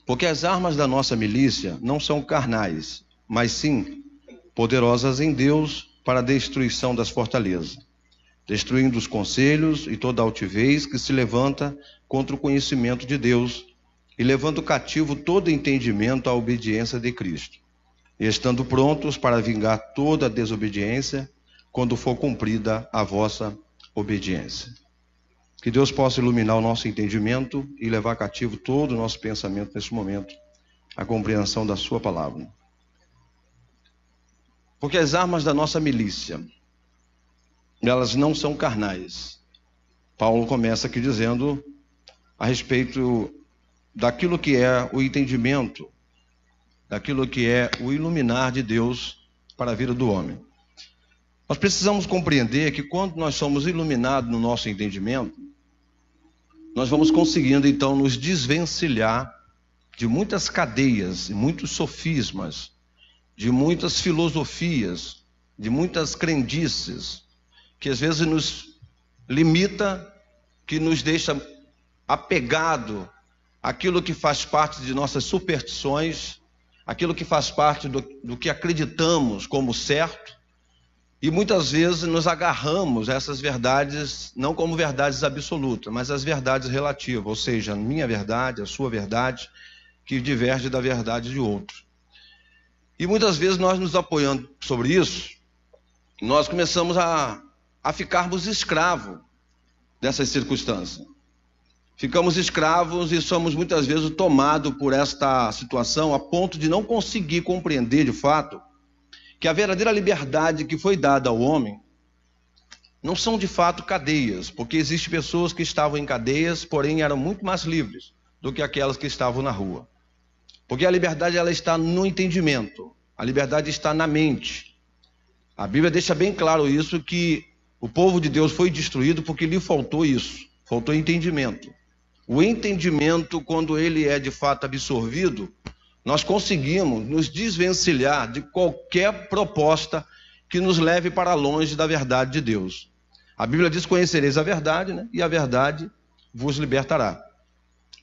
Porque as armas da nossa milícia não são carnais, mas sim poderosas em Deus para a destruição das fortalezas, destruindo os conselhos e toda altivez que se levanta contra o conhecimento de Deus, e levando cativo todo entendimento à obediência de Cristo, e estando prontos para vingar toda a desobediência, quando for cumprida a vossa obediência. Que Deus possa iluminar o nosso entendimento e levar cativo todo o nosso pensamento nesse momento, a compreensão da sua palavra. Porque as armas da nossa milícia, elas não são carnais. Paulo começa aqui dizendo a respeito daquilo que é o entendimento, daquilo que é o iluminar de Deus para a vida do homem. Nós precisamos compreender que quando nós somos iluminados no nosso entendimento, nós vamos conseguindo então nos desvencilhar de muitas cadeias, de muitos sofismas, de muitas filosofias, de muitas crendices, que às vezes nos limita, que nos deixa apegado àquilo que faz parte de nossas superstições, aquilo que faz parte do que acreditamos como certo, e muitas vezes nos agarramos a essas verdades, não como verdades absolutas, mas as verdades relativas, ou seja, a minha verdade, a sua verdade, que diverge da verdade de outro. E muitas vezes nós nos apoiando sobre isso, nós começamos a ficarmos escravos dessas circunstâncias. Ficamos escravos e somos muitas vezes tomados por esta situação a ponto de não conseguir compreender de fato que a verdadeira liberdade que foi dada ao homem não são de fato cadeias, porque existem pessoas que estavam em cadeias, porém eram muito mais livres do que aquelas que estavam na rua. Porque a liberdade ela está no entendimento, a liberdade está na mente. A Bíblia deixa bem claro isso, que o povo de Deus foi destruído porque lhe faltou isso, faltou entendimento. O entendimento, quando ele é de fato absorvido, nós conseguimos nos desvencilhar de qualquer proposta que nos leve para longe da verdade de Deus. A Bíblia diz: conhecereis a verdade, né? E a verdade vos libertará.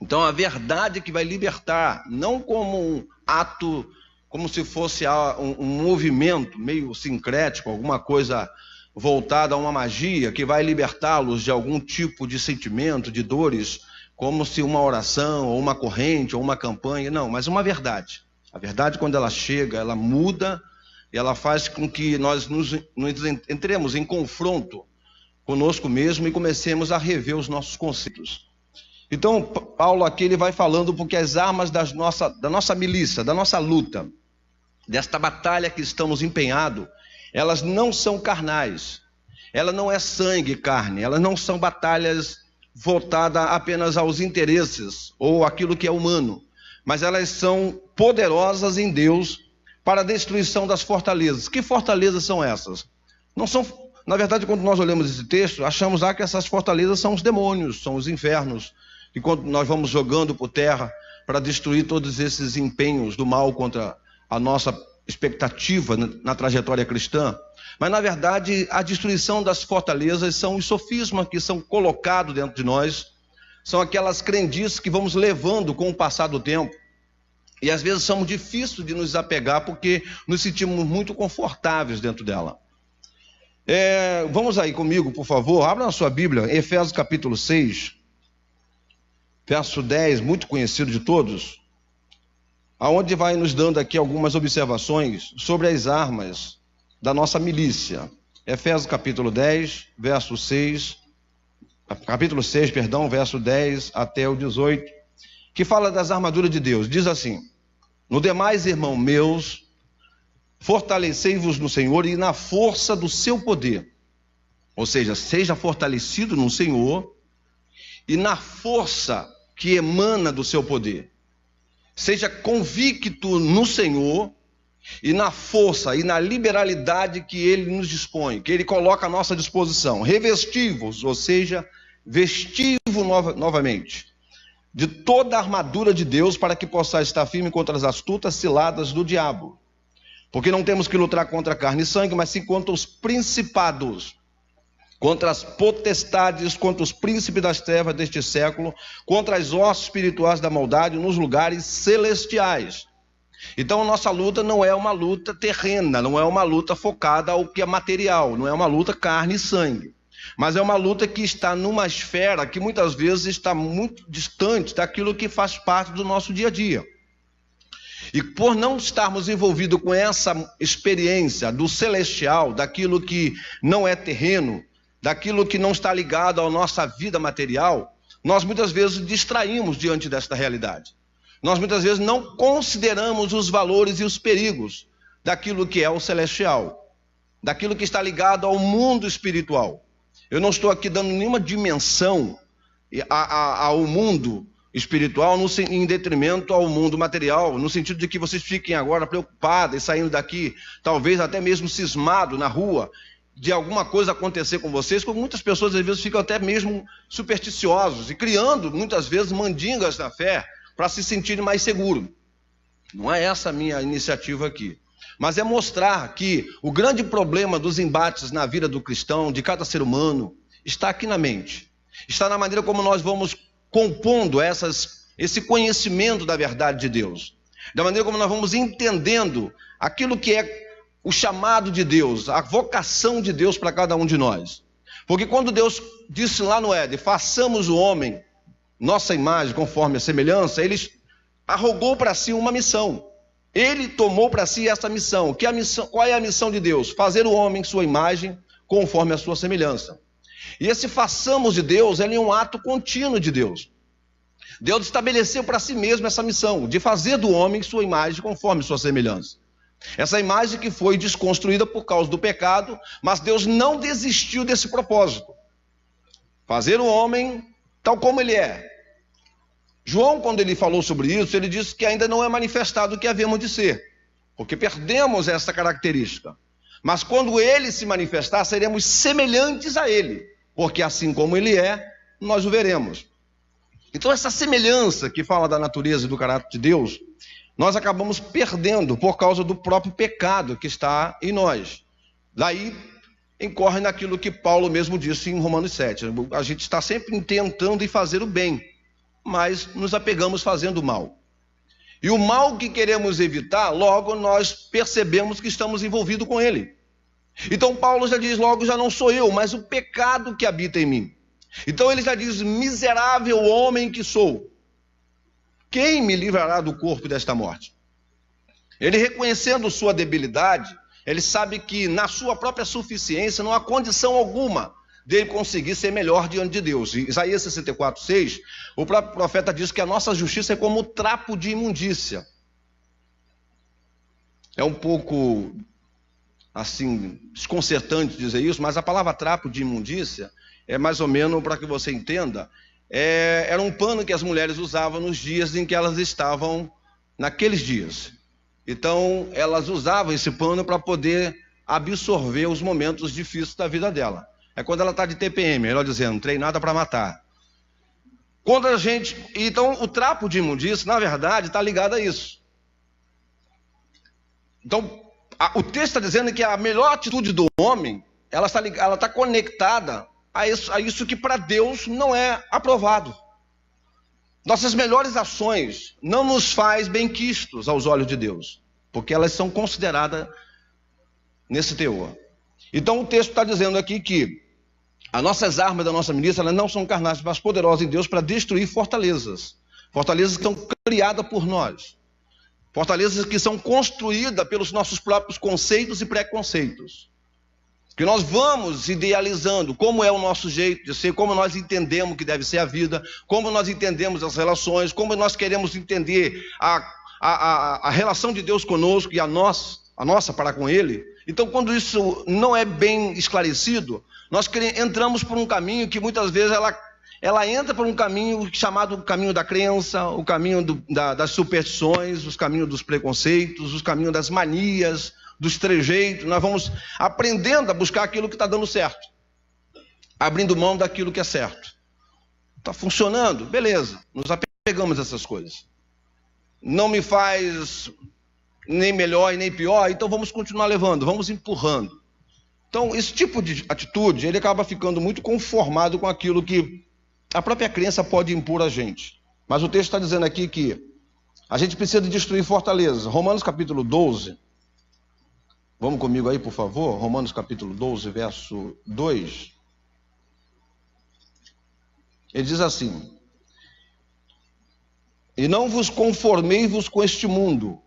Então a verdade que vai libertar, não como um ato, como se fosse um movimento meio sincrético, alguma coisa voltada a uma magia que vai libertá-los de algum tipo de sentimento, de dores, como se uma oração, ou uma corrente, ou uma campanha, não, mas uma verdade. A verdade, quando ela chega, ela muda, e ela faz com que nós nos entremos em confronto conosco mesmo e comecemos a rever os nossos conceitos. Então, Paulo aqui ele vai falando porque as armas da nossa milícia, da nossa luta, desta batalha que estamos empenhados, elas não são carnais, ela não é sangue e carne, elas não são batalhas voltada apenas aos interesses ou aquilo que é humano, mas elas são poderosas em Deus para a destruição das fortalezas. Que fortalezas são essas? Não são, na verdade, quando nós olhamos esse texto, achamos que essas fortalezas são os demônios, são os infernos, e quando nós vamos jogando por terra para destruir todos esses empenhos do mal contra a nossa expectativa na trajetória cristã. Mas, na verdade, a destruição das fortalezas são os sofismas que são colocados dentro de nós, são aquelas crendices que vamos levando com o passar do tempo, e às vezes são difíceis de nos apegar, porque nos sentimos muito confortáveis dentro dela. Vamos aí comigo, por favor, abra na sua Bíblia, Efésios capítulo 6, verso 10, muito conhecido de todos, aonde vai nos dando aqui algumas observações sobre as armas da nossa milícia. Efésios capítulo 10, verso 6, capítulo 6, perdão, verso 10 até o 18, que fala das armaduras de Deus. Diz assim: no demais, irmãos meus, fortalecei-vos no Senhor e na força do seu poder. Ou seja, seja fortalecido no Senhor e na força que emana do seu poder. Seja convicto no Senhor e na força e na liberalidade que Ele nos dispõe, que Ele coloca à nossa disposição. Revesti-vos, ou seja, vestir-vos novamente, de toda a armadura de Deus, para que possais estar firme contra as astutas ciladas do diabo. Porque não temos que lutar contra carne e sangue, mas sim contra os principados, contra as potestades, contra os príncipes das trevas deste século, contra as hostes espirituais da maldade nos lugares celestiais. Então a nossa luta não é uma luta terrena, não é uma luta focada ao que é material, não é uma luta carne e sangue, mas é uma luta que está numa esfera que muitas vezes está muito distante daquilo que faz parte do nosso dia a dia. E por não estarmos envolvidos com essa experiência do celestial, daquilo que não é terreno, daquilo que não está ligado à nossa vida material, nós muitas vezes distraímos diante desta realidade. Nós muitas vezes não consideramos os valores e os perigos daquilo que é o celestial, daquilo que está ligado ao mundo espiritual. Eu não estou aqui dando nenhuma dimensão ao mundo espiritual em detrimento ao mundo material, no sentido de que vocês fiquem agora preocupados e saindo daqui, talvez até mesmo cismado na rua, de alguma coisa acontecer com vocês, como muitas pessoas às vezes ficam até mesmo supersticiosos e criando muitas vezes mandingas na fé para se sentirem mais seguros. Não é essa a minha iniciativa aqui, mas é mostrar que o grande problema dos embates na vida do cristão, de cada ser humano, está aqui na mente, está na maneira como nós vamos compondo esse conhecimento da verdade de Deus, da maneira como nós vamos entendendo aquilo que é o chamado de Deus, a vocação de Deus para cada um de nós. Porque quando Deus disse lá no Éden, façamos o homem, nossa imagem, conforme a semelhança, ele arrogou para si uma missão. Ele tomou para si essa missão. Qual é a missão de Deus? Fazer o homem sua imagem, conforme a sua semelhança. E esse façamos de Deus, ele é um ato contínuo de Deus. Deus estabeleceu para si mesmo essa missão, de fazer do homem sua imagem, conforme sua semelhança. Essa imagem que foi desconstruída por causa do pecado, mas Deus não desistiu desse propósito. Fazer o homem tal como ele é. João, quando ele falou sobre isso, ele disse que ainda não é manifestado o que havemos de ser, porque perdemos essa característica. Mas quando ele se manifestar, seremos semelhantes a ele, porque assim como ele é, nós o veremos. Então essa semelhança que fala da natureza e do caráter de Deus, nós acabamos perdendo por causa do próprio pecado que está em nós. Daí incorre naquilo que Paulo mesmo disse em Romanos 7. A gente está sempre tentando fazer o bem, mas nos apegamos fazendo o mal. E o mal que queremos evitar, logo nós percebemos que estamos envolvidos com ele. Então Paulo já diz logo, já não sou eu, mas o pecado que habita em mim. Então ele já diz, miserável homem que sou. Quem me livrará do corpo desta morte? Ele, reconhecendo sua debilidade, ele sabe que na sua própria suficiência não há condição alguma dele conseguir ser melhor diante de Deus. Em Isaías 64:6, o próprio profeta diz que a nossa justiça é como trapo de imundícia. É um pouco assim desconcertante dizer isso, mas a palavra trapo de imundícia é mais ou menos, para que você entenda, era um pano que as mulheres usavam nos dias em que elas estavam naqueles dias. Então elas usavam esse pano para poder absorver os momentos difíceis da vida dela. É quando ela está de TPM, melhor dizendo, treinada para matar. Quando a gente, então o trapo de imundícia, na verdade, está ligado a isso. Então o texto está dizendo que a melhor atitude do homem, ela está conectada a isso que para Deus não é aprovado. Nossas melhores ações não nos faz benquistos aos olhos de Deus, porque elas são consideradas nesse teor. Então o texto está dizendo aqui que as nossas armas da nossa milícia, elas não são carnais, mas poderosas em Deus para destruir fortalezas. Fortalezas que são criadas por nós. Fortalezas que são construídas pelos nossos próprios conceitos e preconceitos. Que nós vamos idealizando como é o nosso jeito de ser, como nós entendemos que deve ser a vida, como nós entendemos as relações, como nós queremos entender a relação de Deus conosco e a nossa para com Ele. Então, quando isso não é bem esclarecido, nós entramos por um caminho que muitas vezes ela entra por um caminho chamado o caminho da crença, o caminho das superstições, os caminhos dos preconceitos, os caminhos das manias, dos trejeitos. Nós vamos aprendendo a buscar aquilo que está dando certo, abrindo mão daquilo que é certo. Está funcionando? Beleza, nos apegamos a essas coisas. Não me faz nem melhor e nem pior, então vamos continuar levando, vamos empurrando. Então, esse tipo de atitude, ele acaba ficando muito conformado com aquilo que a própria crença pode impor a gente. Mas o texto está dizendo aqui que a gente precisa de destruir fortalezas. Romanos capítulo 12. Vamos comigo aí, por favor. Romanos capítulo 12, verso 2. Ele diz assim: e não vos conformei-vos com este mundo,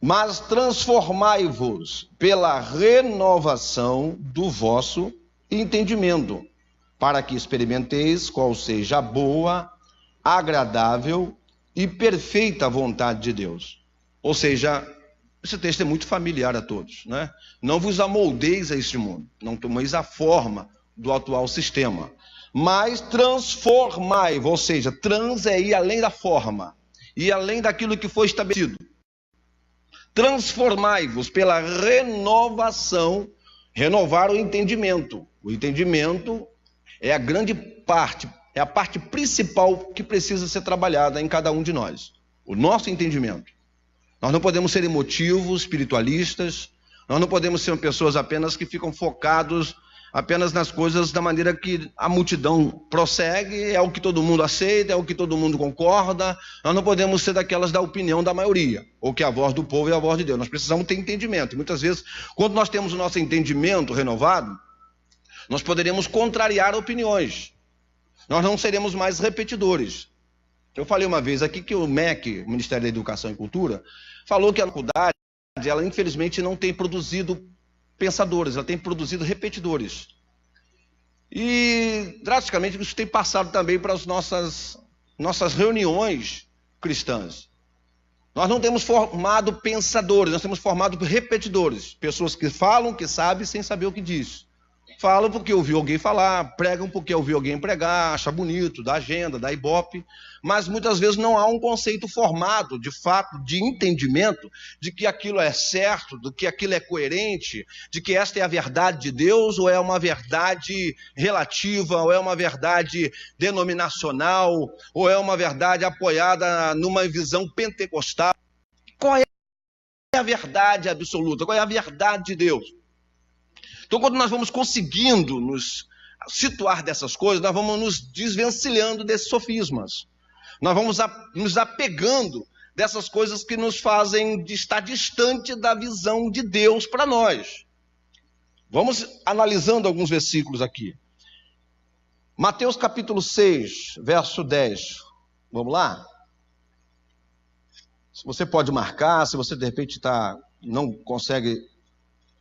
mas transformai-vos pela renovação do vosso entendimento, para que experimenteis qual seja a boa, agradável e perfeita vontade de Deus. Ou seja, esse texto é muito familiar a todos, né? Não vos amoldeis a este mundo, não tomeis a forma do atual sistema, mas transformai-vos, ou seja, trans é ir além da forma, e além daquilo que foi estabelecido. Transformai-vos pela renovação, renovar o entendimento. O entendimento é a grande parte, é a parte principal que precisa ser trabalhada em cada um de nós. O nosso entendimento. Nós não podemos ser emotivos, espiritualistas, nós não podemos ser pessoas apenas que ficam focados apenas nas coisas da maneira que a multidão prossegue, é o que todo mundo aceita, é o que todo mundo concorda. Nós não podemos ser daquelas da opinião da maioria, ou que a voz do povo é a voz de Deus. Nós precisamos ter entendimento. E muitas vezes, quando nós temos o nosso entendimento renovado, nós poderemos contrariar opiniões. Nós não seremos mais repetidores. Eu falei uma vez aqui que o MEC, o Ministério da Educação e Cultura, falou que a faculdade, ela infelizmente não tem produzido pensadores, ela tem produzido repetidores. E drasticamente isso tem passado também para as nossas reuniões cristãs. Nós não temos formado pensadores, nós temos formado repetidores, pessoas que falam, que sabem, sem saber o que diz. Falam porque ouviu alguém falar, pregam porque ouviu alguém pregar, acha bonito, da agenda, da ibope, mas muitas vezes não há um conceito formado, de fato, de entendimento, de que aquilo é certo, de que aquilo é coerente, de que esta é a verdade de Deus, ou é uma verdade relativa, ou é uma verdade denominacional, ou é uma verdade apoiada numa visão pentecostal. Qual é a verdade absoluta? Qual é a verdade de Deus? Então, quando nós vamos conseguindo nos situar dessas coisas, nós vamos nos desvencilhando desses sofismas. Nós vamos nos apegando dessas coisas que nos fazem estar distante da visão de Deus para nós. Vamos analisando alguns versículos aqui. Mateus capítulo 6, verso 10. Vamos lá? Se você pode marcar, se você de repente não consegue,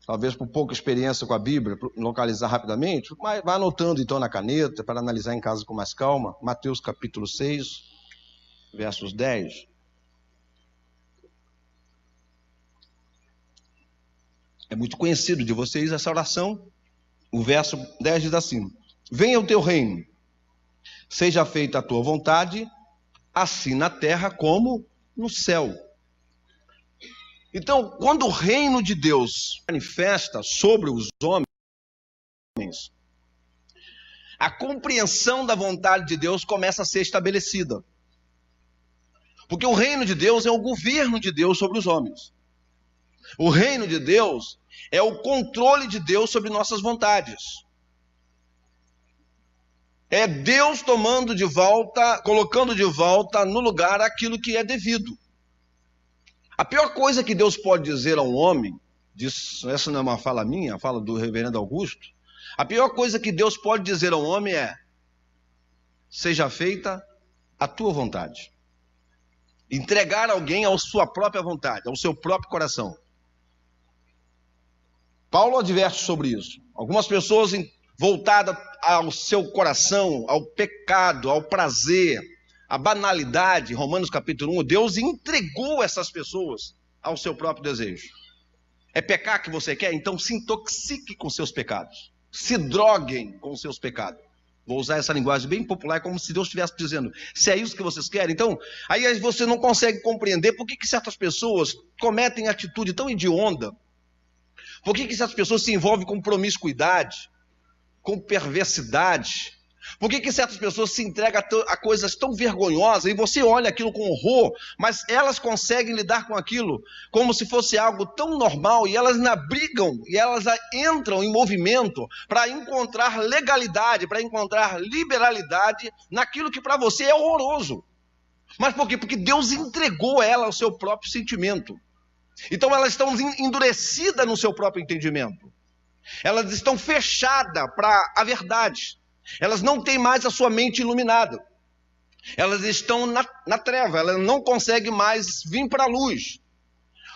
talvez por pouca experiência com a Bíblia, localizar rapidamente, mas vai anotando então na caneta, para analisar em casa com mais calma. Mateus capítulo 6, versos 10. É muito conhecido de vocês essa oração. O verso 10 diz assim: venha o teu reino, seja feita a tua vontade, assim na terra como no céu. Então, quando o reino de Deus manifesta sobre os homens, a compreensão da vontade de Deus começa a ser estabelecida. Porque o reino de Deus é o governo de Deus sobre os homens. O reino de Deus é o controle de Deus sobre nossas vontades. É Deus tomando de volta, colocando de volta no lugar aquilo que é devido. A pior coisa que Deus pode dizer a um homem, essa não é uma fala minha, é uma fala do reverendo Augusto, a pior coisa que Deus pode dizer a um homem é: seja feita a tua vontade. Entregar alguém à sua própria vontade, ao seu próprio coração. Paulo adverte sobre isso. Algumas pessoas voltadas ao seu coração, ao pecado, ao prazer, a banalidade. Romanos capítulo 1, Deus entregou essas pessoas ao seu próprio desejo. É pecar que você quer? Então se intoxique com seus pecados. Se droguem com seus pecados. Vou usar essa linguagem bem popular, como se Deus estivesse dizendo: se é isso que vocês querem, então, aí você não consegue compreender por que certas pessoas cometem atitude tão hedionda, por que certas pessoas se envolvem com promiscuidade, com perversidade, Por que certas pessoas se entregam a coisas tão vergonhosas e você olha aquilo com horror, mas elas conseguem lidar com aquilo como se fosse algo tão normal e elas brigam e elas entram em movimento para encontrar legalidade, para encontrar liberalidade naquilo que para você é horroroso. Mas por quê? Porque Deus entregou ela ao seu próprio sentimento. Então elas estão endurecidas no seu próprio entendimento. Elas estão fechadas para a verdade. Elas não têm mais a sua mente iluminada. Elas estão na treva, elas não conseguem mais vir para a luz.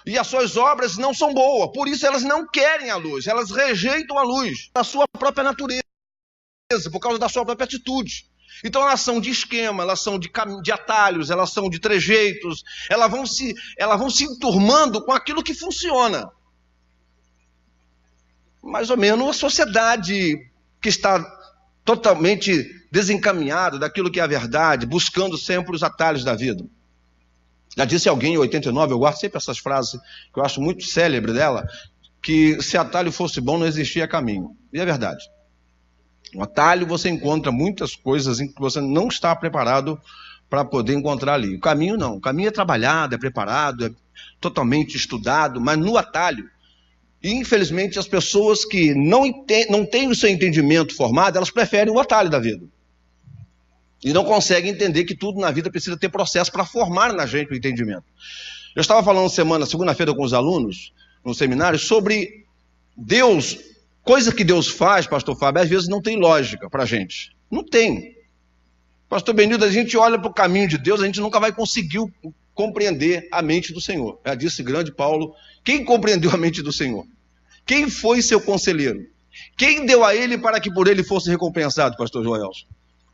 E as suas obras não são boas, por isso elas não querem a luz, elas rejeitam a luz, a sua própria natureza, por causa da sua própria atitude. Então elas são de esquema, elas são de atalhos, elas são de trejeitos, elas vão se enturmando com aquilo que funciona. Mais ou menos a sociedade que está totalmente desencaminhada daquilo que é a verdade, buscando sempre os atalhos da vida. Já disse alguém em 89, eu guardo sempre essas frases, que eu acho muito célebre dela, que se atalho fosse bom não existia caminho. E é verdade. No atalho você encontra muitas coisas em que você não está preparado para poder encontrar ali. O caminho não. O caminho é trabalhado, é preparado, é totalmente estudado, mas no atalho, infelizmente, as pessoas que não têm o seu entendimento formado, elas preferem o atalho da vida. E não conseguem entender que tudo na vida precisa ter processo para formar na gente o entendimento. Eu estava falando segunda-feira com os alunos, no seminário, sobre Deus, coisa que Deus faz, pastor Fábio, às vezes não tem lógica para a gente. Não tem. Pastor Benildo, a gente olha para o caminho de Deus, a gente nunca vai conseguir compreender a mente do Senhor. Já disse grande Paulo, quem compreendeu a mente do Senhor? Quem foi seu conselheiro? Quem deu a ele para que por ele fosse recompensado, pastor Joelson?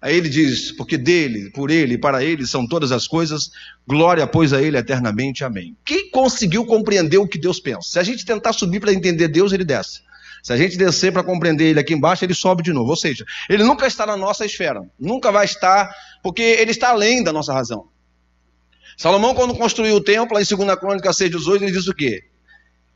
Aí ele diz, porque dele, por ele e para ele são todas as coisas, glória pois a ele eternamente, amém. Quem conseguiu compreender o que Deus pensa? Se a gente tentar subir para entender Deus, ele desce. Se a gente descer para compreender ele aqui embaixo, ele sobe de novo. Ou seja, ele nunca está na nossa esfera. Nunca vai estar, porque ele está além da nossa razão. Salomão, quando construiu o templo, lá em 2 Crônicas 6:18, ele diz o quê?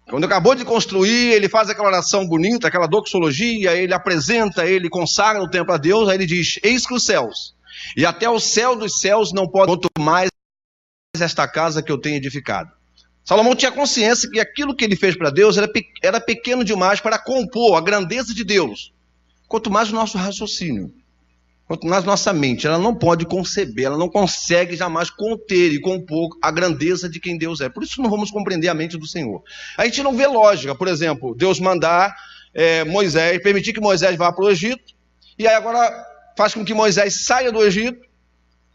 Quando acabou de construir, ele faz aquela oração bonita, aquela doxologia, ele apresenta, ele consagra o templo a Deus, aí ele diz, eis que os céus, e até o céu dos céus não pode, quanto mais esta casa que eu tenho edificado. Salomão tinha consciência que aquilo que ele fez para Deus era pequeno demais para compor a grandeza de Deus. Quanto mais o nosso raciocínio, quanto mais nossa mente, ela não pode conceber, ela não consegue jamais conter e compor a grandeza de quem Deus é. Por isso não vamos compreender a mente do Senhor. A gente não vê lógica, por exemplo, Deus mandar Moisés, permitir que Moisés vá para o Egito, e aí agora faz com que Moisés saia do Egito,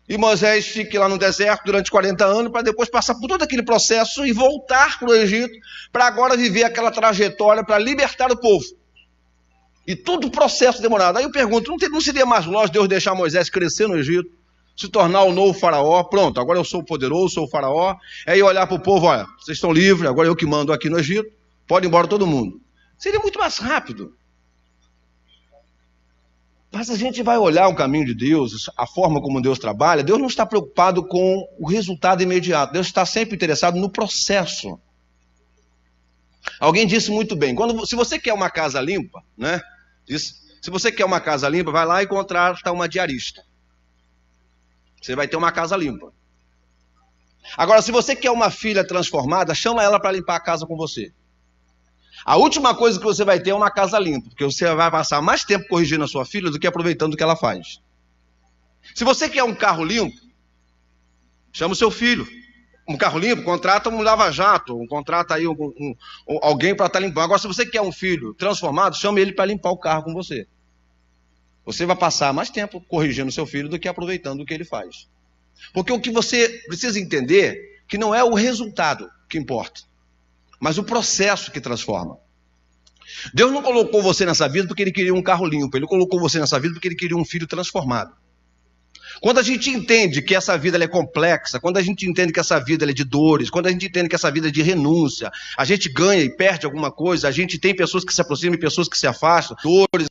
e Moisés fique lá no deserto durante 40 anos, para depois passar por todo aquele processo e voltar para o Egito, para agora viver aquela trajetória para libertar o povo. E todo o processo demorado. Aí eu pergunto, não seria mais lógico Deus deixar Moisés crescer no Egito, se tornar o novo faraó, pronto, agora eu sou o poderoso, sou o faraó, aí olhar para o povo, olha, vocês estão livres, agora eu que mando aqui no Egito, pode ir embora todo mundo. Seria muito mais rápido. Mas a gente vai olhar o caminho de Deus, a forma como Deus trabalha, Deus não está preocupado com o resultado imediato, Deus está sempre interessado no processo. Alguém disse muito bem, se você quer uma casa limpa, né? Se você quer uma casa limpa, vai lá e contrata uma diarista. Você vai ter uma casa limpa. Agora, se você quer uma filha transformada, chama ela para limpar a casa com você. A última coisa que você vai ter é uma casa limpa, porque você vai passar mais tempo corrigindo a sua filha do que aproveitando o que ela faz. Se você quer um carro limpo, chama o seu filho. Um carro limpo, contrata um lava-jato, contrata aí alguém para estar limpando. Agora, se você quer um filho transformado, chama ele para limpar o carro com você. Você vai passar mais tempo corrigindo o seu filho do que aproveitando o que ele faz. Porque o que você precisa entender, que não é o resultado que importa, mas o processo que transforma. Deus não colocou você nessa vida porque ele queria um carro limpo, ele colocou você nessa vida porque ele queria um filho transformado. Quando a gente entende que essa vida ela é complexa, quando a gente entende que essa vida ela é de dores, quando a gente entende que essa vida é de renúncia, a gente ganha e perde alguma coisa, a gente tem pessoas que se aproximam e pessoas que se afastam, dores,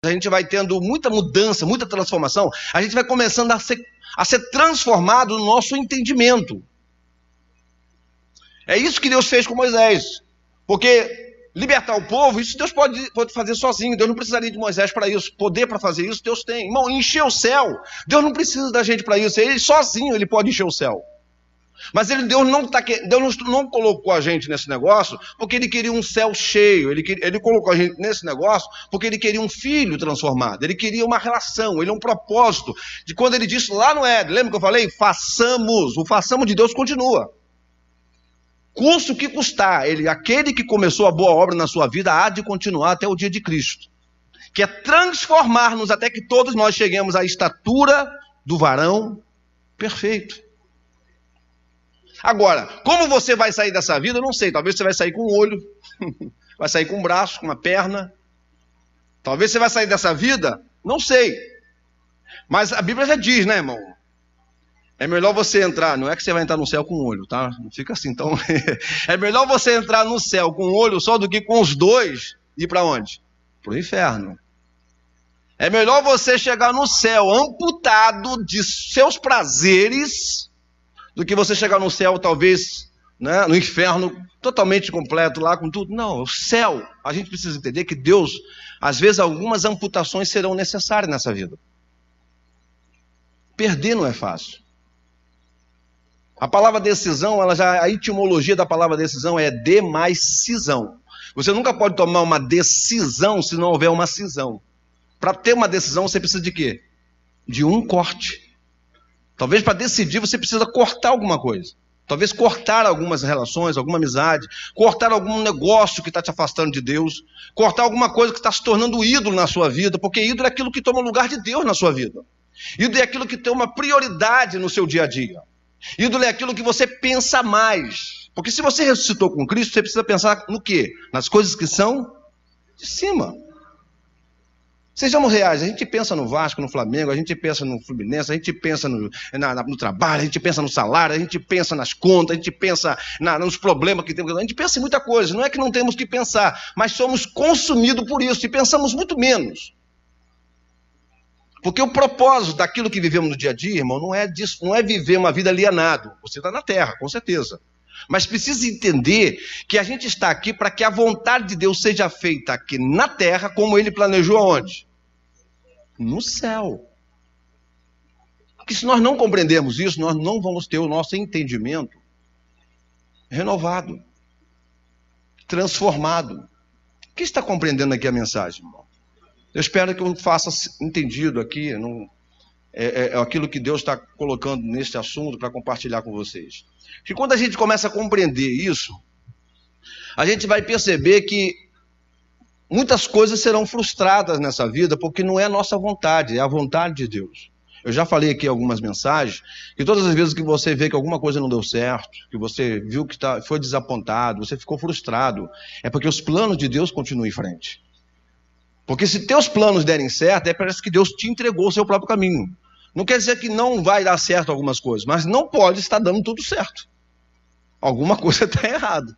a gente vai tendo muita mudança, muita transformação, a gente vai começando a ser transformado no nosso entendimento. É isso que Deus fez com Moisés, porque Libertar o povo, isso Deus pode fazer sozinho. Deus não precisaria de Moisés para isso. Poder para fazer isso, Deus tem. Irmão, encher o céu, Deus não precisa da gente para isso. Ele sozinho ele pode encher o céu. Mas Deus não colocou a gente nesse negócio porque Ele queria um céu cheio. Ele colocou a gente nesse negócio porque Ele queria um filho transformado. Ele queria uma relação, Ele é um propósito. De quando Ele disse lá no Éden, lembra que eu falei? Façamos. O façamos de Deus continua. Custe o que custar, aquele que começou a boa obra na sua vida há de continuar até o dia de Cristo. Que é transformar-nos até que todos nós cheguemos à estatura do varão perfeito. Agora, como você vai sair dessa vida, eu não sei. Talvez você vai sair com um olho, vai sair com um braço, com uma perna. Talvez você vai sair dessa vida, não sei. Mas a Bíblia já diz, né, irmão? É melhor você entrar, não é que você vai entrar no céu com um olho, tá? Não fica assim, então. É melhor você entrar no céu com um olho só do que com os dois e ir para onde? Para o inferno. É melhor você chegar no céu amputado de seus prazeres do que você chegar no céu, talvez, né, no inferno, totalmente completo, lá com tudo. Não, o céu, a gente precisa entender que Deus, às vezes, algumas amputações serão necessárias nessa vida. Perder não é fácil. A palavra decisão, a etimologia da palavra decisão é de mais cisão. Você nunca pode tomar uma decisão se não houver uma cisão. Para ter uma decisão, você precisa de quê? De um corte. Talvez para decidir você precisa cortar alguma coisa. Talvez cortar algumas relações, alguma amizade, cortar algum negócio que está te afastando de Deus, cortar alguma coisa que está se tornando ídolo na sua vida, porque ídolo é aquilo que toma o lugar de Deus na sua vida. Ídolo é aquilo que tem uma prioridade no seu dia a dia. Ídolo é aquilo que você pensa mais. Porque se você ressuscitou com Cristo, você precisa pensar no quê? Nas coisas que são de cima. Sejamos reais, a gente pensa no Vasco, no Flamengo, a gente pensa no Fluminense, a gente pensa no trabalho, a gente pensa no salário, a gente pensa nas contas, a gente pensa nos problemas que temos, a gente pensa em muita coisa, não é que não temos que pensar, mas somos consumidos por isso e pensamos muito menos. Porque o propósito daquilo que vivemos no dia a dia, irmão, não é viver uma vida alienado. Você está na terra, com certeza. Mas precisa entender que a gente está aqui para que a vontade de Deus seja feita aqui na terra, como Ele planejou aonde? No céu. Porque se nós não compreendermos isso, nós não vamos ter o nosso entendimento renovado, transformado. Quem está compreendendo aqui a mensagem, irmão? Eu espero que eu faça entendido aqui aquilo que Deus está colocando neste assunto para compartilhar com vocês. Que quando a gente começa a compreender isso, a gente vai perceber que muitas coisas serão frustradas nessa vida, porque não é a nossa vontade, é a vontade de Deus. Eu já falei aqui algumas mensagens, que todas as vezes que você vê que alguma coisa não deu certo, que você viu que foi desapontado, você ficou frustrado, é porque os planos de Deus continuam em frente. Porque se teus planos derem certo, parece que Deus te entregou o seu próprio caminho. Não quer dizer que não vai dar certo algumas coisas, mas não pode estar dando tudo certo. Alguma coisa está errada.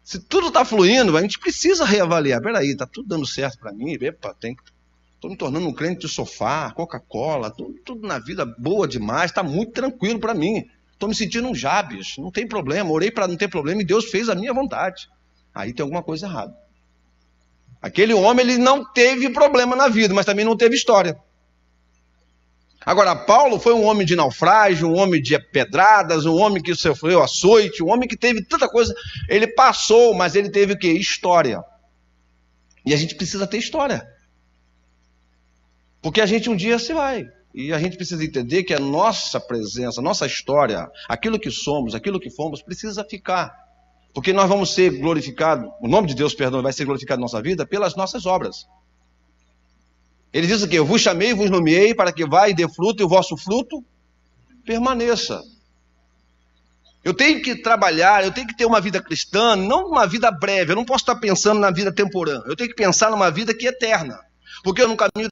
Se tudo está fluindo, a gente precisa reavaliar. Peraí, está tudo dando certo para mim? Estou me tornando um crente de sofá, Coca-Cola, tudo na vida boa demais, está muito tranquilo para mim. Estou me sentindo um Jabes, não tem problema, orei para não ter problema e Deus fez a minha vontade. Aí tem alguma coisa errada. Aquele homem, ele não teve problema na vida, mas também não teve história. Agora, Paulo foi um homem de naufrágio, um homem de pedradas, um homem que sofreu açoite, um homem que teve tanta coisa. Ele passou, mas ele teve o quê? História. E a gente precisa ter história. Porque a gente um dia se vai. E a gente precisa entender que a nossa presença, a nossa história, aquilo que somos, aquilo que fomos, precisa ficar. Porque nós vamos ser glorificados, o nome de Deus, perdão, vai ser glorificado na nossa vida pelas nossas obras. Ele diz o quê? Eu vos chamei, vos nomeei para que vá e dê fruto, e o vosso fruto permaneça. Eu tenho que trabalhar, eu tenho que ter uma vida cristã, não uma vida breve. Eu não posso estar pensando na vida temporânea. Eu tenho que pensar numa vida que é eterna. Porque eu num caminho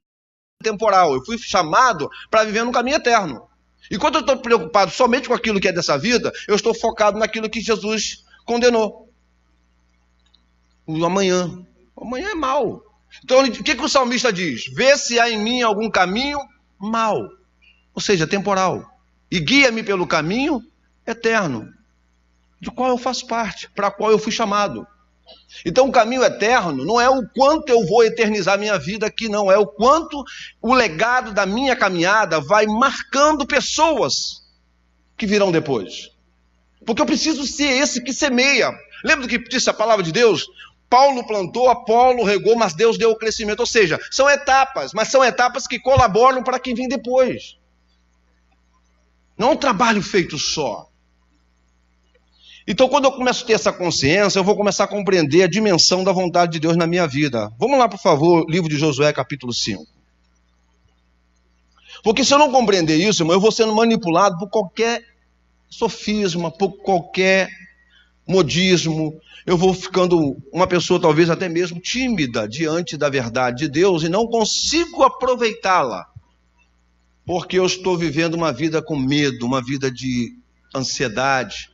temporal. Eu fui chamado para viver num caminho eterno. E quando eu estou preocupado somente com aquilo que é dessa vida, eu estou focado naquilo que Jesus condenou. O amanhã. O amanhã é mau. Então, o que o salmista diz? Vê se há em mim algum caminho mau. Ou seja, temporal. E guia-me pelo caminho eterno, do qual eu faço parte, para o qual eu fui chamado. Então o caminho eterno não é o quanto eu vou eternizar minha vida aqui, não. É o quanto o legado da minha caminhada vai marcando pessoas que virão depois. Porque eu preciso ser esse que semeia. Lembra do que disse a palavra de Deus? Paulo plantou, Apolo regou, mas Deus deu o crescimento. Ou seja, são etapas, mas são etapas que colaboram para quem vem depois. Não é um trabalho feito só. Então, quando eu começo a ter essa consciência, eu vou começar a compreender a dimensão da vontade de Deus na minha vida. Vamos lá, por favor, livro de Josué, capítulo 5. Porque se eu não compreender isso, irmão, eu vou sendo manipulado por qualquer sofisma, por qualquer modismo. Eu vou ficando uma pessoa talvez até mesmo tímida diante da verdade de Deus e não consigo aproveitá-la. Porque eu estou vivendo uma vida com medo, uma vida de ansiedade.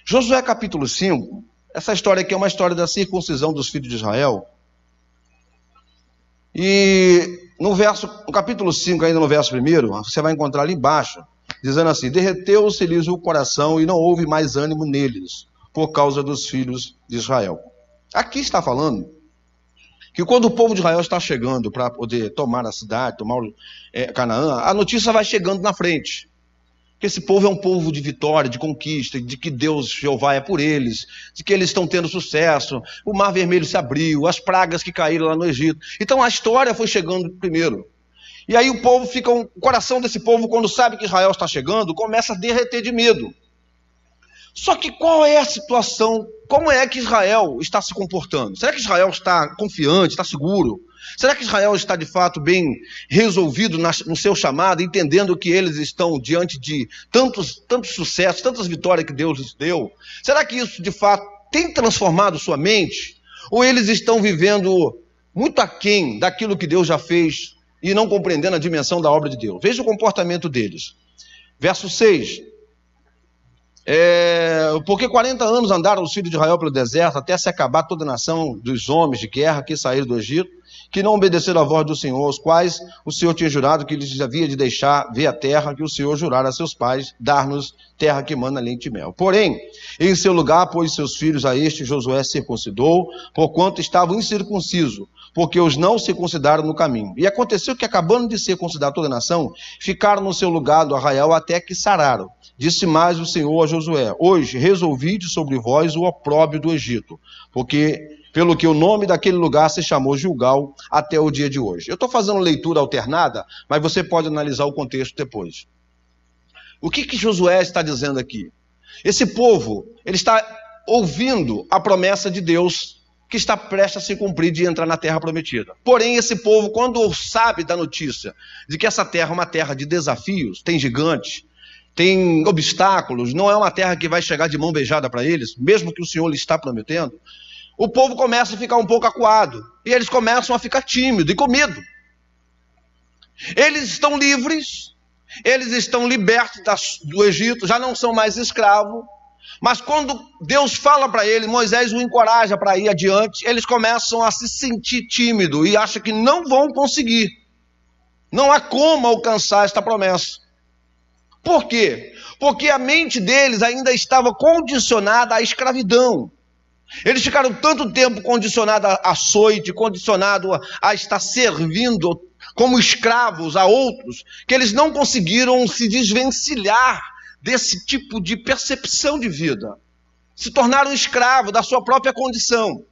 Josué capítulo 5, essa história aqui é uma história da circuncisão dos filhos de Israel. E no capítulo 5, ainda no verso 1, você vai encontrar ali embaixo, dizendo assim: derreteu-se-lhes o coração e não houve mais ânimo neles, por causa dos filhos de Israel. Aqui está falando que quando o povo de Israel está chegando para poder tomar a cidade, tomar Canaã, a notícia vai chegando na frente. Que esse povo é um povo de vitória, de conquista, de que Deus, Jeová, é por eles, de que eles estão tendo sucesso, o Mar Vermelho se abriu, as pragas que caíram lá no Egito. Então a história foi chegando primeiro. E aí o coração desse povo, quando sabe que Israel está chegando, começa a derreter de medo. Só que qual é a situação? Como é que Israel está se comportando? Será que Israel está confiante, está seguro? Será que Israel está de fato bem resolvido no seu chamado, entendendo que eles estão diante de tantos sucessos, tantas vitórias que Deus lhes deu? Será que isso de fato tem transformado sua mente? Ou eles estão vivendo muito aquém daquilo que Deus já fez e não compreendendo a dimensão da obra de Deus? Veja o comportamento deles. Verso 6. Porque 40 anos andaram os filhos de Israel pelo deserto, até se acabar toda a nação dos homens de guerra que saíram do Egito, que não obedeceram à voz do Senhor, os quais o Senhor tinha jurado que lhes havia de deixar ver a terra que o Senhor jurara a seus pais, dar-nos terra que mana leite e mel. Porém, em seu lugar pôs seus filhos a este, Josué circuncidou, porquanto estavam incircuncisos, porque os não circuncidaram no caminho. E aconteceu que, acabando de circuncidar toda a nação, ficaram no seu lugar do arraial até que sararam. Disse mais o Senhor a Josué: hoje resolvi sobre vós o opróbrio do Egito, pelo que o nome daquele lugar se chamou Gilgal até o dia de hoje. Eu estou fazendo leitura alternada, mas você pode analisar o contexto depois. O que Josué está dizendo aqui? Esse povo, ele está ouvindo a promessa de Deus que está prestes a se cumprir de entrar na terra prometida. Porém, esse povo, quando sabe da notícia de que essa terra é uma terra de desafios, tem gigantes, tem obstáculos, não é uma terra que vai chegar de mão beijada para eles, mesmo que o Senhor lhe está prometendo, o povo começa a ficar um pouco acuado, e eles começam a ficar tímidos e com medo. Eles estão livres, eles estão libertos do Egito, já não são mais escravos, mas quando Deus fala para eles, Moisés o encoraja para ir adiante, eles começam a se sentir tímidos e acham que não vão conseguir. Não há como alcançar esta promessa. Por quê? Porque a mente deles ainda estava condicionada à escravidão. Eles ficaram tanto tempo condicionados a açoite, condicionados a estar servindo como escravos a outros, que eles não conseguiram se desvencilhar desse tipo de percepção de vida. Se tornaram escravos da sua própria condição.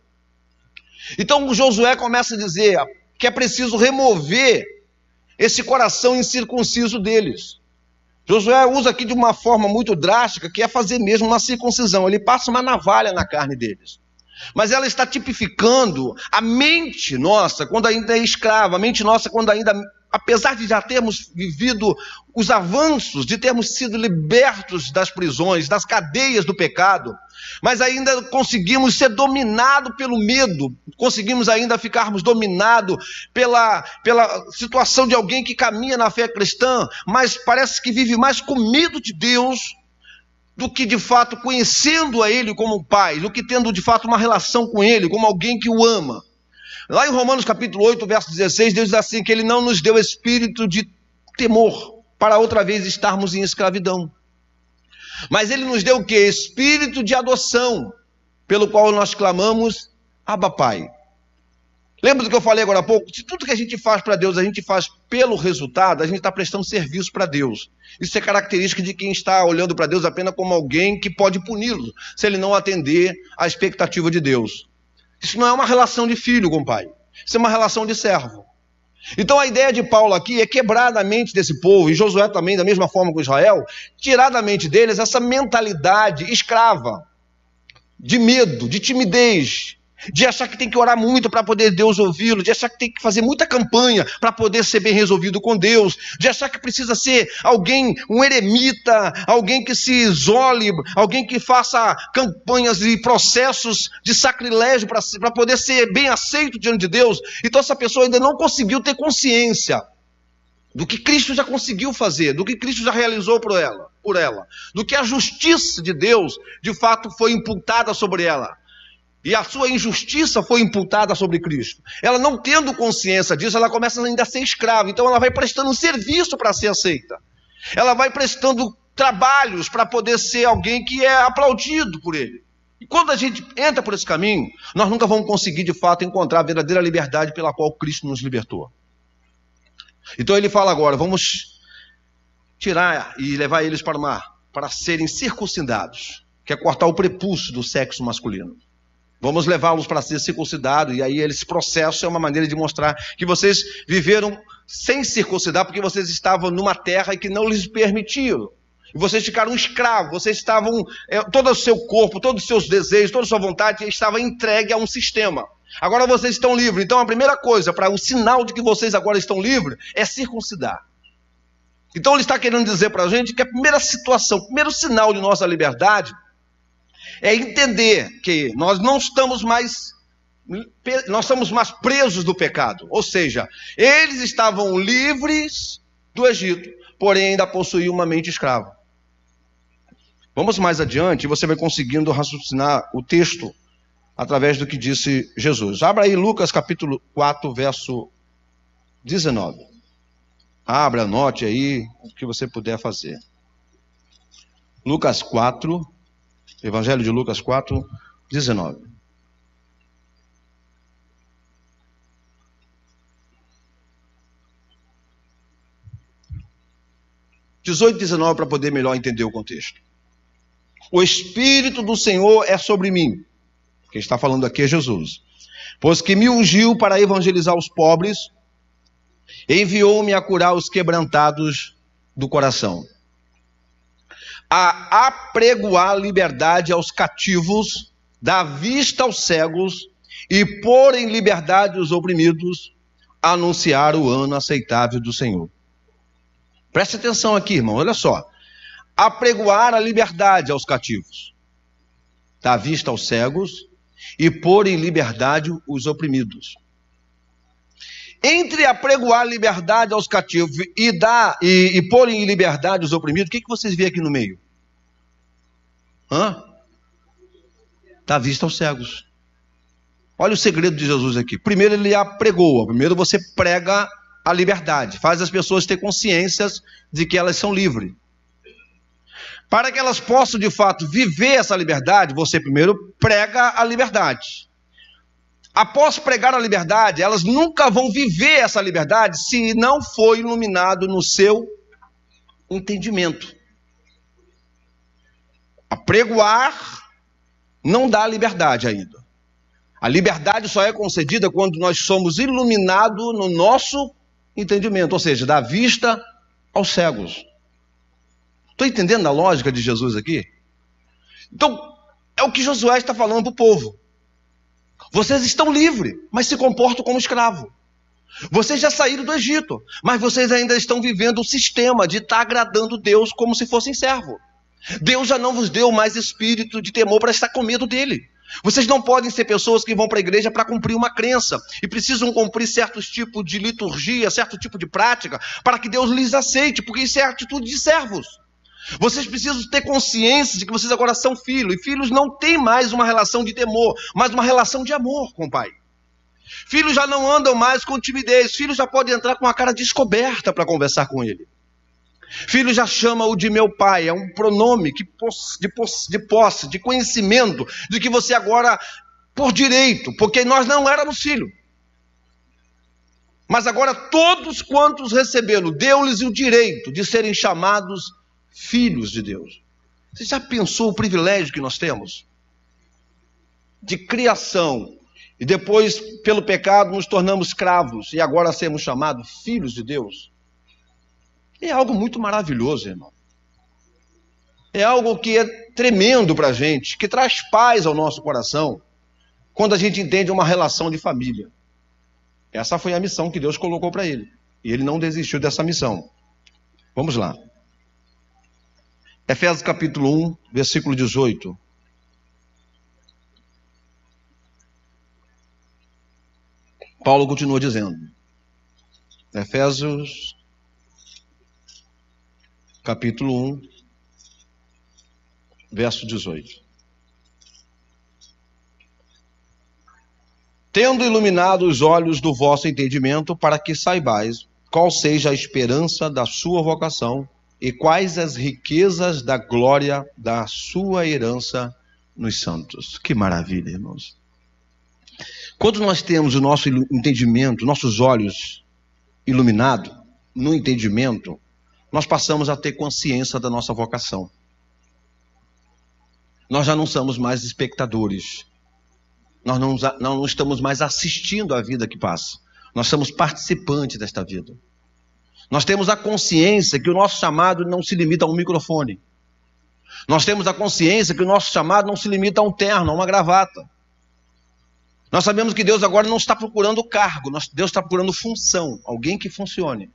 Então Josué começa a dizer que é preciso remover esse coração incircunciso deles. Josué usa aqui de uma forma muito drástica, que é fazer mesmo uma circuncisão. Ele passa uma navalha na carne deles. Mas ela está tipificando a mente nossa quando ainda é escrava, a mente nossa quando ainda, apesar de já termos vivido os avanços, de termos sido libertos das prisões, das cadeias do pecado, mas ainda conseguimos ser dominados pelo medo, conseguimos ainda ficarmos dominados pela situação de alguém que caminha na fé cristã, mas parece que vive mais com medo de Deus do que de fato conhecendo a Ele como um pai, do que tendo de fato uma relação com Ele, como alguém que o ama. Lá em Romanos capítulo 8, verso 16, Deus diz assim, que Ele não nos deu espírito de temor, para outra vez estarmos em escravidão. Mas Ele nos deu o quê? Espírito de adoção, pelo qual nós clamamos, Abba, Pai. Lembra do que eu falei agora há pouco? Se tudo que a gente faz para Deus, a gente faz pelo resultado, a gente está prestando serviço para Deus. Isso é característica de quem está olhando para Deus apenas como alguém que pode puni-lo, se ele não atender à expectativa de Deus. Isso não é uma relação de filho com o pai. Isso é uma relação de servo. Então a ideia de Paulo aqui é quebrar da mente desse povo, e Josué também, da mesma forma com Israel, tirar da mente deles essa mentalidade escrava, de medo, de timidez, de achar que tem que orar muito para poder Deus ouvi-lo, de achar que tem que fazer muita campanha para poder ser bem resolvido com Deus, de achar que precisa ser alguém, um eremita, alguém que se isole, alguém que faça campanhas e processos de sacrilégio para poder ser bem aceito diante de Deus. Então essa pessoa ainda não conseguiu ter consciência do que Cristo já conseguiu fazer, do que Cristo já realizou por ela, do que a justiça de Deus de fato foi imputada sobre ela. E a sua injustiça foi imputada sobre Cristo. Ela não tendo consciência disso, ela começa ainda a ser escrava. Então ela vai prestando um serviço para ser aceita. Ela vai prestando trabalhos para poder ser alguém que é aplaudido por ele. E quando a gente entra por esse caminho, nós nunca vamos conseguir de fato encontrar a verdadeira liberdade pela qual Cristo nos libertou. Então ele fala agora, vamos tirar e levar eles para o mar, para serem circuncidados, que é cortar o prepúcio do sexo masculino. Vamos levá-los para ser circuncidados, e aí esse processo é uma maneira de mostrar que vocês viveram sem circuncidar, porque vocês estavam numa terra que não lhes permitiu. E vocês ficaram escravos, vocês estavam, todo o seu corpo, todos os seus desejos, toda a sua vontade estava entregue a um sistema. Agora vocês estão livres. Então a primeira coisa, para o sinal de que vocês agora estão livres, é circuncidar. Então ele está querendo dizer para a gente que a primeira situação, o primeiro sinal de nossa liberdade, é entender que nós não estamos mais, nós estamos mais presos do pecado. Ou seja, eles estavam livres do Egito, porém ainda possuíam uma mente escrava. Vamos mais adiante e você vai conseguindo raciocinar o texto através do que disse Jesus. Abra aí Lucas capítulo 4, verso 19. Abra, anote aí o que você puder fazer. Lucas 4, Evangelho de Lucas 4, 19. (18 e 19) para poder melhor entender o contexto. O Espírito do Senhor é sobre mim. Quem está falando aqui é Jesus. Pois que me ungiu para evangelizar os pobres, enviou-me a curar os quebrantados do coração, a apregoar liberdade aos cativos, dar vista aos cegos e pôr em liberdade os oprimidos, a anunciar o ano aceitável do Senhor. Preste atenção aqui, irmão, olha só. Apregoar a liberdade aos cativos, dar vista aos cegos e pôr em liberdade os oprimidos. Entre apregoar a liberdade aos cativos e pôr em liberdade os oprimidos, o que vocês veem aqui no meio? Dar vista aos cegos. Olha o segredo de Jesus aqui. Primeiro ele apregoa, primeiro você prega a liberdade, faz as pessoas ter consciência de que elas são livres. Para que elas possam de fato viver essa liberdade, você primeiro prega a liberdade. Após pregar a liberdade, elas nunca vão viver essa liberdade se não for iluminado no seu entendimento. Apregoar não dá liberdade ainda. A liberdade só é concedida quando nós somos iluminados no nosso entendimento, ou seja, dá vista aos cegos. Estou entendendo a lógica de Jesus aqui? Então, é o que Josué está falando para o povo. Vocês estão livres, mas se comportam como escravo. Vocês já saíram do Egito, mas vocês ainda estão vivendo o sistema de estar agradando Deus como se fossem servo. Deus já não vos deu mais espírito de temor para estar com medo dele. Vocês não podem ser pessoas que vão para a igreja para cumprir uma crença e precisam cumprir certos tipos de liturgia, certo tipo de prática, para que Deus lhes aceite, porque isso é atitude de servos. Vocês precisam ter consciência de que vocês agora são filhos, e filhos não têm mais uma relação de temor, mas uma relação de amor com o pai. Filhos já não andam mais com timidez, filhos já podem entrar com a cara descoberta para conversar com ele. Filho já chama-o de meu pai, é um pronome de posse, de conhecimento, de que você agora por direito, porque nós não éramos filhos. Mas agora todos quantos receberam, deu-lhes o direito de serem chamados filhos de Deus. Você já pensou o privilégio que nós temos? De criação, e depois, pelo pecado, nos tornamos escravos, e agora sermos chamados filhos de Deus. É algo muito maravilhoso, irmão. É algo que é tremendo para a gente, que traz paz ao nosso coração, quando a gente entende uma relação de família. Essa foi a missão que Deus colocou para ele. E ele não desistiu dessa missão. Vamos lá. Efésios capítulo 1, versículo 18. Paulo continua dizendo. Efésios capítulo 1, verso 18. Tendo iluminado os olhos do vosso entendimento, para que saibais qual seja a esperança da sua vocação e quais as riquezas da glória da sua herança nos santos. Que maravilha, irmãos. Quando nós temos o nosso entendimento, nossos olhos iluminados no entendimento, nós passamos a ter consciência da nossa vocação. Nós já não somos mais espectadores. Nós não estamos mais assistindo à vida que passa. Nós somos participantes desta vida. Nós temos a consciência que o nosso chamado não se limita a um microfone. Nós temos a consciência que o nosso chamado não se limita a um terno, a uma gravata. Nós sabemos que Deus agora não está procurando cargo, Deus está procurando função, alguém que funcione.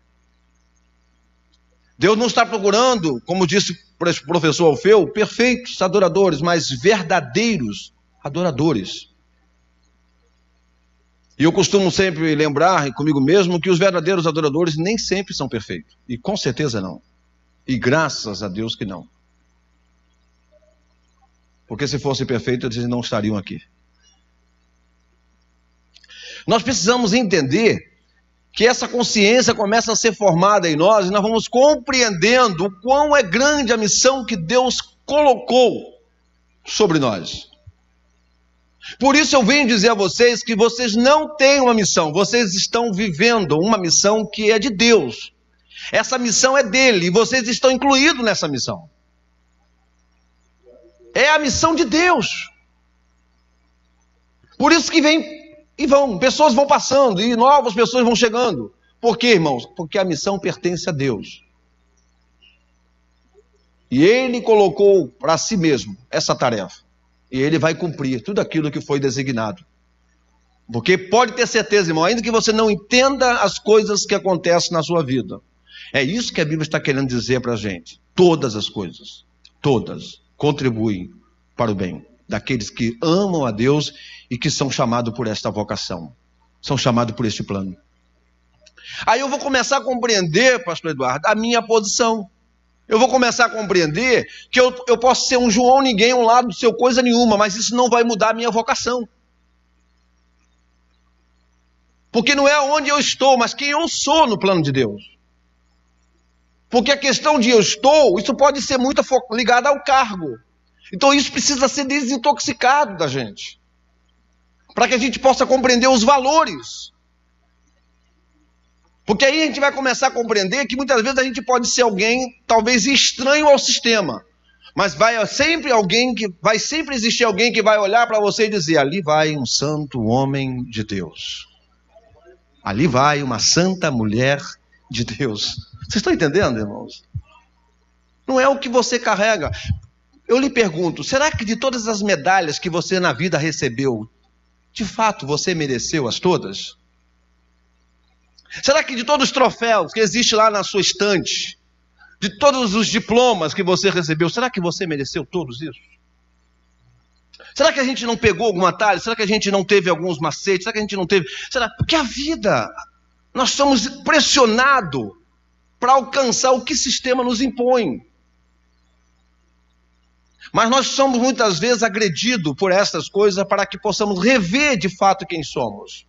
Deus não está procurando, como disse o professor Alfeu, perfeitos adoradores, mas verdadeiros adoradores. E eu costumo sempre lembrar comigo mesmo que os verdadeiros adoradores nem sempre são perfeitos. E com certeza não. E graças a Deus que não. Porque se fosse perfeito, eles não estariam aqui. Nós precisamos entender que essa consciência começa a ser formada em nós e nós vamos compreendendo o quão é grande a missão que Deus colocou sobre nós. Por isso eu venho dizer a vocês que vocês não têm uma missão, vocês estão vivendo uma missão que é de Deus. Essa missão é dele e vocês estão incluídos nessa missão. É a missão de Deus. Por isso que vem e vão, pessoas vão passando e novas pessoas vão chegando. Por quê, irmãos? Porque a missão pertence a Deus. E Ele colocou para si mesmo essa tarefa. E Ele vai cumprir tudo aquilo que foi designado. Porque pode ter certeza, irmão, ainda que você não entenda as coisas que acontecem na sua vida. É isso que a Bíblia está querendo dizer para a gente. Todas as coisas, todas, contribuem para o bem daqueles que amam a Deus e que são chamados por esta vocação. São chamados por este plano. Aí eu vou começar a compreender, pastor Eduardo, a minha posição. Eu vou começar a compreender que eu posso ser um João ninguém, um lado do seu coisa nenhuma, mas isso não vai mudar a minha vocação. Porque não é onde eu estou, mas quem eu sou no plano de Deus. Porque a questão de eu estou, isso pode ser muito ligado ao cargo. Então isso precisa ser desintoxicado da gente. Para que a gente possa compreender os valores. Porque aí a gente vai começar a compreender que muitas vezes a gente pode ser alguém talvez estranho ao sistema. Mas vai sempre existir alguém que vai olhar para você e dizer: ali vai um santo homem de Deus. Ali vai uma santa mulher de Deus. Vocês estão entendendo, irmãos? Não é o que você carrega. Eu lhe pergunto, será que de todas as medalhas que você na vida recebeu, de fato você mereceu-as todas? Será que de todos os troféus que existem lá na sua estante, de todos os diplomas que você recebeu, será que você mereceu todos isso? Será que a gente não pegou algum atalho? Será que a gente não teve alguns macetes? Será que a gente não teve? Porque a vida, nós somos pressionados para alcançar o que o sistema nos impõe. Mas nós somos muitas vezes agredidos por essas coisas para que possamos rever de fato quem somos.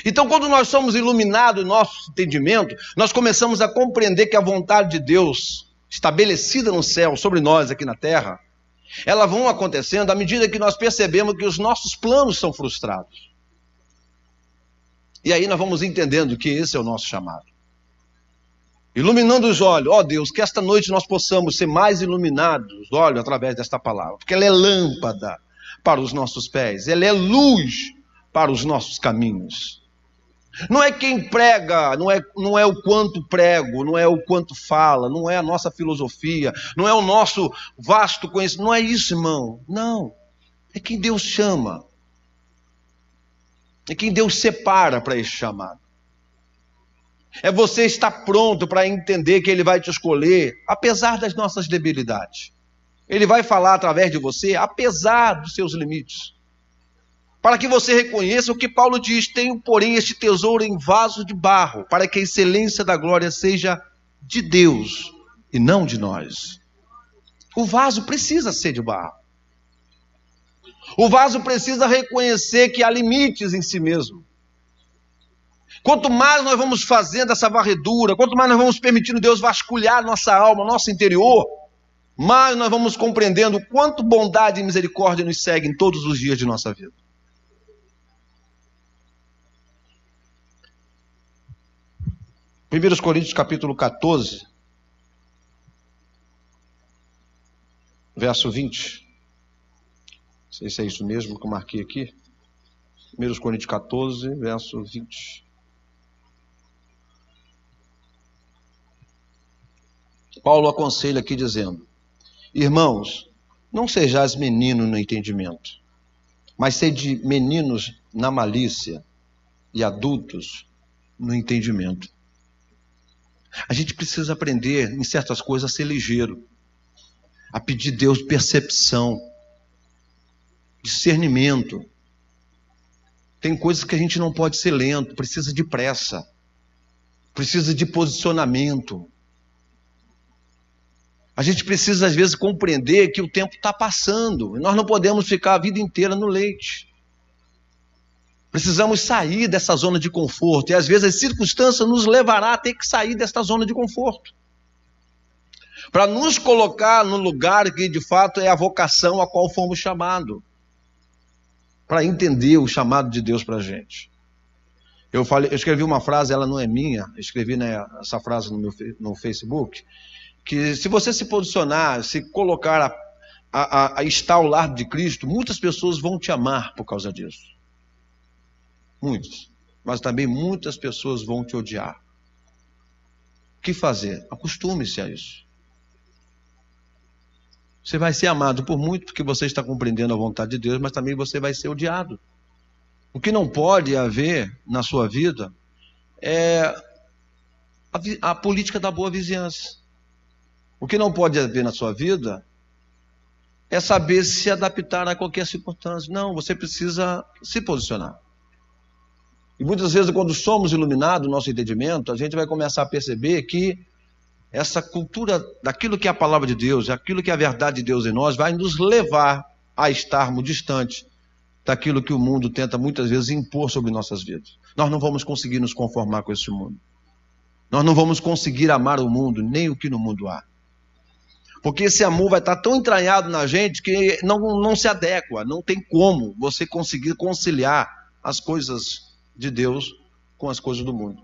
Então, quando nós somos iluminados no nosso entendimento, nós começamos a compreender que a vontade de Deus, estabelecida no céu, sobre nós aqui na terra, Elas vão acontecendo à medida que nós percebemos que os nossos planos são frustrados. E aí nós vamos entendendo que esse é o nosso chamado. Iluminando os olhos, ó Deus, que esta noite nós possamos ser mais iluminados, olha, através desta palavra, porque ela é lâmpada para os nossos pés, ela é luz para os nossos caminhos. Não é quem prega, não é o quanto prego, não é o quanto fala, não é a nossa filosofia, não é o nosso vasto conhecimento, não é isso, irmão, não. É quem Deus chama, é quem Deus separa para esse chamado. É você estar pronto para entender que Ele vai te escolher, apesar das nossas debilidades. Ele vai falar através de você, apesar dos seus limites. Para que você reconheça o que Paulo diz: tenho, porém, este tesouro em vaso de barro, para que a excelência da glória seja de Deus e não de nós. O vaso precisa ser de barro. O vaso precisa reconhecer que há limites em si mesmo. Quanto mais nós vamos fazendo essa varredura, quanto mais nós vamos permitindo Deus vasculhar nossa alma, nosso interior, mais nós vamos compreendendo o quanto bondade e misericórdia nos seguem todos os dias de nossa vida. 1 Coríntios capítulo 14, verso 20. Não sei se é isso mesmo que eu marquei aqui. 1 Coríntios 14, verso 20. Paulo aconselha aqui dizendo: irmãos, não sejais meninos no entendimento, mas sede meninos na malícia e adultos no entendimento. A gente precisa aprender em certas coisas a ser ligeiro, a pedir a Deus percepção, discernimento. Tem coisas que a gente não pode ser lento, precisa de pressa, precisa de posicionamento. A gente precisa às vezes compreender que o tempo está passando, e nós não podemos ficar a vida inteira no leite. Precisamos sair dessa zona de conforto, e às vezes as circunstâncias nos levará a ter que sair desta zona de conforto, para nos colocar no lugar que de fato é a vocação a qual fomos chamados, para entender o chamado de Deus para a gente. Eu escrevi uma frase, ela não é minha, escrevi essa frase no Facebook, que se você se posicionar, se colocar a estar ao lado de Cristo, muitas pessoas vão te amar por causa disso. Muitos. Mas também muitas pessoas vão te odiar. O que fazer? Acostume-se a isso. Você vai ser amado por muito porque você está compreendendo a vontade de Deus, mas também você vai ser odiado. O que não pode haver na sua vida é a política da boa vizinhança. O que não pode haver na sua vida é saber se adaptar a qualquer circunstância. Não, você precisa se posicionar. E muitas vezes, quando somos iluminados no nosso entendimento, a gente vai começar a perceber que essa cultura daquilo que é a palavra de Deus, aquilo que é a verdade de Deus em nós, vai nos levar a estarmos distantes daquilo que o mundo tenta muitas vezes impor sobre nossas vidas. Nós não vamos conseguir nos conformar com esse mundo. Nós não vamos conseguir amar o mundo, nem o que no mundo há. Porque esse amor vai estar tão entranhado na gente que não se adequa, não tem como você conseguir conciliar as coisas de Deus com as coisas do mundo.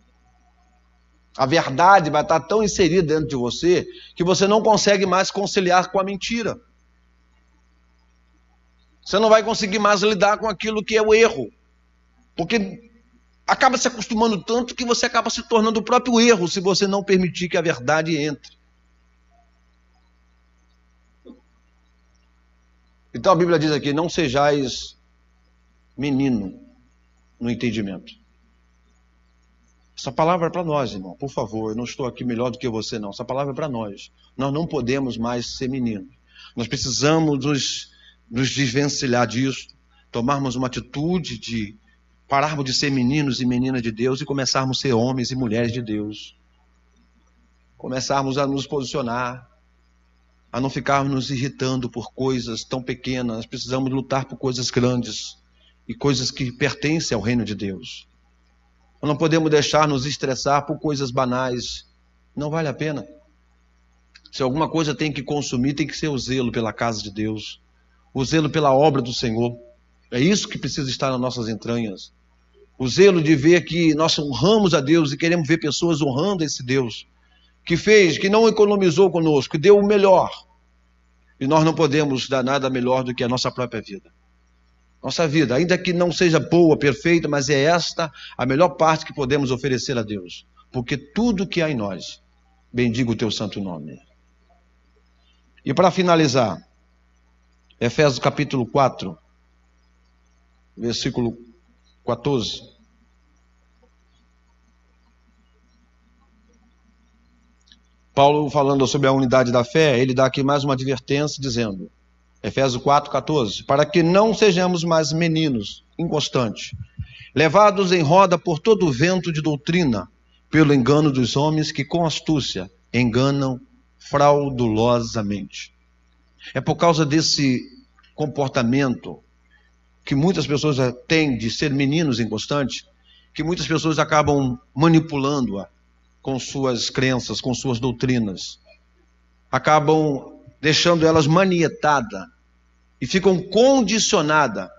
A verdade vai estar tão inserida dentro de você que você não consegue mais conciliar com a mentira. Você não vai conseguir mais lidar com aquilo que é o erro, porque acaba se acostumando tanto que você acaba se tornando o próprio erro se você não permitir que a verdade entre. Então a Bíblia diz aqui: não sejais menino no entendimento. Essa palavra é para nós, irmão, por favor. Eu não estou aqui melhor do que você, não. Essa palavra é para nós. Nós não podemos mais ser meninos. Nós precisamos nos desvencilhar disso, tomarmos uma atitude de pararmos de ser meninos e meninas de Deus e começarmos a ser homens e mulheres de Deus. Começarmos a nos posicionar, a não ficarmos nos irritando por coisas tão pequenas. Precisamos lutar por coisas grandes e coisas que pertencem ao reino de Deus. Nós não podemos deixar nos estressar por coisas banais. Não vale a pena. Se alguma coisa tem que consumir, tem que ser o zelo pela casa de Deus, o zelo pela obra do Senhor. É isso que precisa estar nas nossas entranhas. O zelo de ver que nós honramos a Deus e queremos ver pessoas honrando esse Deus, que fez, que não economizou conosco, que deu o melhor. E nós não podemos dar nada melhor do que a nossa própria vida. Nossa vida, ainda que não seja boa, perfeita, mas é esta a melhor parte que podemos oferecer a Deus. Porque tudo que há em nós, bendiga o teu santo nome. E para finalizar, Efésios capítulo 4, versículo 14. Paulo, falando sobre a unidade da fé, ele dá aqui mais uma advertência, dizendo, Efésios 4, 14, para que não sejamos mais meninos inconstantes, levados em roda por todo o vento de doutrina, pelo engano dos homens que com astúcia enganam fraudulosamente. É por causa desse comportamento que muitas pessoas têm de ser meninos inconstantes, que muitas pessoas acabam manipulando-a com suas crenças, com suas doutrinas. Acabam deixando elas manietadas e ficam condicionadas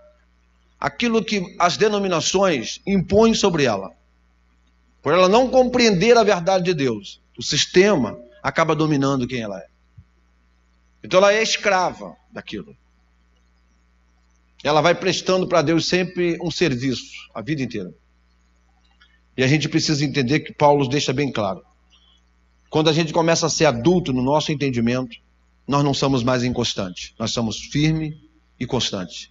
àquilo que as denominações impõem sobre ela. Por ela não compreender a verdade de Deus, o sistema acaba dominando quem ela é. Então ela é escrava daquilo. Ela vai prestando para Deus sempre um serviço, a vida inteira. E a gente precisa entender que Paulo deixa bem claro. Quando a gente começa a ser adulto no nosso entendimento, nós não somos mais inconstantes. Nós somos firmes e constantes.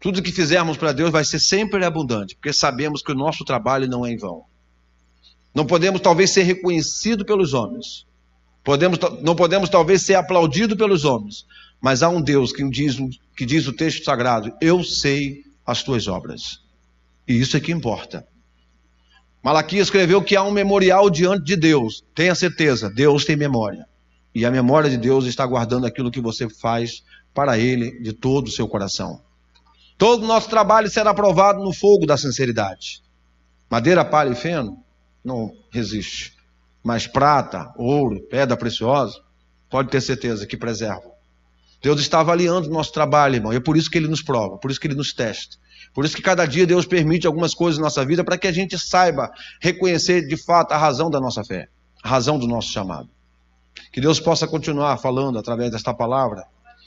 Tudo que fizermos para Deus vai ser sempre abundante, porque sabemos que o nosso trabalho não é em vão. Não podemos talvez ser reconhecidos pelos homens. Não podemos talvez ser aplaudidos pelos homens. Mas há um Deus que diz o texto sagrado, eu sei as tuas obras. E isso é que importa. Malaquias escreveu que há um memorial diante de Deus. Tenha certeza, Deus tem memória. E a memória de Deus está guardando aquilo que você faz para Ele de todo o seu coração. Todo o nosso trabalho será aprovado no fogo da sinceridade. Madeira, palha e feno não resiste. Mas prata, ouro, pedra preciosa, pode ter certeza que preservam. Deus está avaliando o nosso trabalho, irmão. E é por isso que Ele nos prova, por isso que Ele nos testa. Por isso que cada dia Deus permite algumas coisas na nossa vida para que a gente saiba reconhecer de fato a razão da nossa fé, a razão do nosso chamado. Que Deus possa continuar falando através desta palavra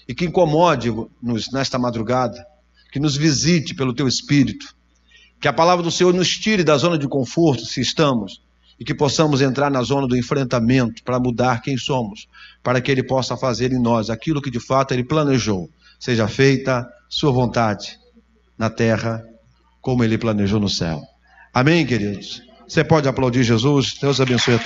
e que incomode-nos nesta madrugada, que nos visite pelo Teu Espírito, que a palavra do Senhor nos tire da zona de conforto, se estamos, e que possamos entrar na zona do enfrentamento para mudar quem somos, para que Ele possa fazer em nós aquilo que de fato Ele planejou. Seja feita Sua vontade na terra, como Ele planejou no céu. Amém, queridos? Você pode aplaudir Jesus? Deus abençoe a todos.